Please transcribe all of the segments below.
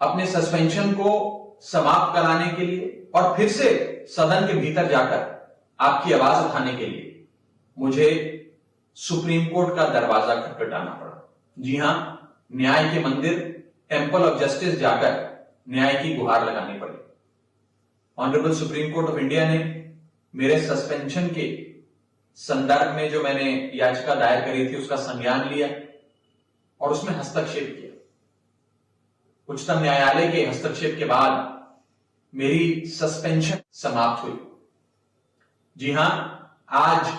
अपने सस्पेंशन को समाप्त कराने के लिए और फिर से सदन के भीतर जाकर आपकी आवाज उठाने के लिए मुझे सुप्रीम कोर्ट का दरवाजा खटखटाना पड़ा। जी हां, न्याय के मंदिर टेंपल ऑफ जस्टिस जाकर न्याय की गुहार लगानी पड़ी। Honourable supreme court of India ने मेरे सस्पेंशन के संदर्भ में जो मैंने याचिका दायर करी थी उसका संज्ञान लिया और उसमें हस्तक्षेप किया। उच्चतम न्यायालय के हस्तक्षेप के बाद मेरी सस्पेंशन समाप्त हुई। जी हां, आज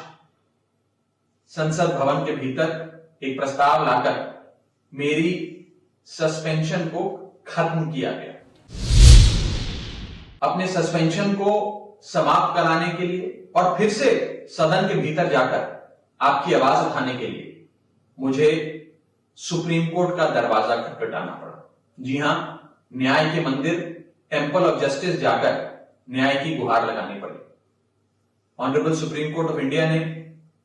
संसद भवन के भीतर एक प्रस्ताव लाकर मेरी सस्पेंशन को खत्म किया गया। अपने सस्पेंशन को समाप्त कराने के लिए और फिर से सदन के भीतर जाकर आपकी आवाज उठाने के लिए मुझे सुप्रीम कोर्ट का दरवाजा खटखटाना पड़ा। जी हां, न्याय के मंदिर टेंपल ऑफ जस्टिस जाकर न्याय की गुहार लगानी पड़ी। Honourable supreme court of India ने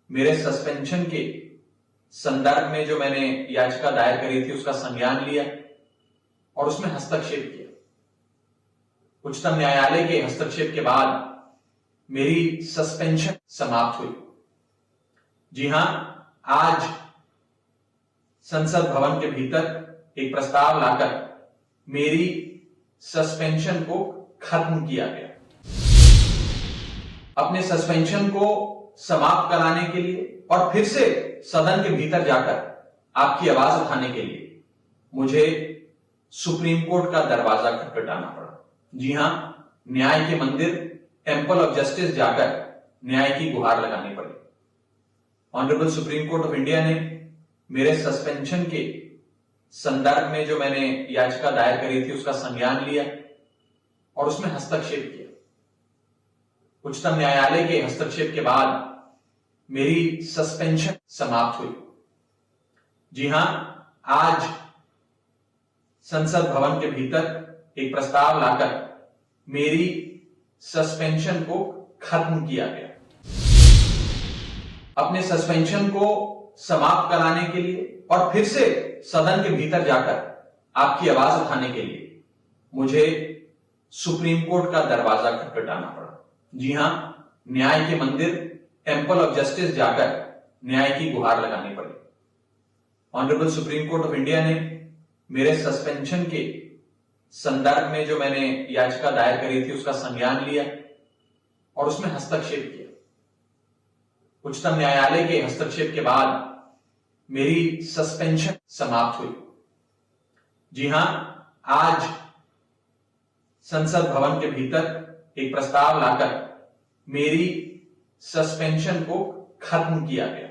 मेरे सस्पेंशन के संदर्भ में जो मैंने याचिका दायर करी थी उसका संज्ञान लिया और उसमें हस्तक्षेप किया। उच्चतम न्यायालय के हस्तक्षेप के बाद मेरी सस्पेंशन समाप्त हुई। जी हां, आज संसद भवन के भीतर एक प्रस्ताव लाकर मेरी सस्पेंशन को खत्म किया गया। अपने सस्पेंशन को समाप्त कराने के लिए और फिर से सदन के भीतर जाकर आपकी आवाज उठाने के लिए मुझे सुप्रीम कोर्ट का दरवाजा खटखटाना पड़ा। जी हां, न्याय के मंदिर टेंपल ऑफ जस्टिस जाकर न्याय की गुहार लगानी पड़ी। Honourable supreme court of India ने मेरे सस्पेंशन के संदर्भ में जो मैंने याचिका दायर करी थी उसका संज्ञान लिया और उसमें हस्तक्षेप किया। उच्चतम न्यायालय के हस्तक्षेप के बाद मेरी सस्पेंशन समाप्त हुई। जी हां, आज संसद भवन के भीतर एक प्रस्ताव लाकर मेरी सस्पेंशन को खत्म किया गया। अपने सस्पेंशन को समाप्त कराने के लिए और फिर से सदन के भीतर जाकर आपकी आवाज उठाने के लिए मुझे सुप्रीम कोर्ट का दरवाजा खटखटाना पड़ा। जी हां, न्याय के मंदिर टेंपल ऑफ जस्टिस जाकर न्याय की गुहार लगानी पड़ी। Honourable supreme court of India ने मेरे सस्पेंशन के संदर्भ में जो मैंने याचिका दायर करी थी उसका संज्ञान लिया और उसमें हस्तक्षेप किया। उच्चतम न्यायालय के हस्तक्षेप के बाद मेरी सस्पेंशन समाप्त हुई। जी हां, आज संसद भवन के भीतर एक प्रस्ताव लाकर मेरी सस्पेंशन को खत्म किया गया।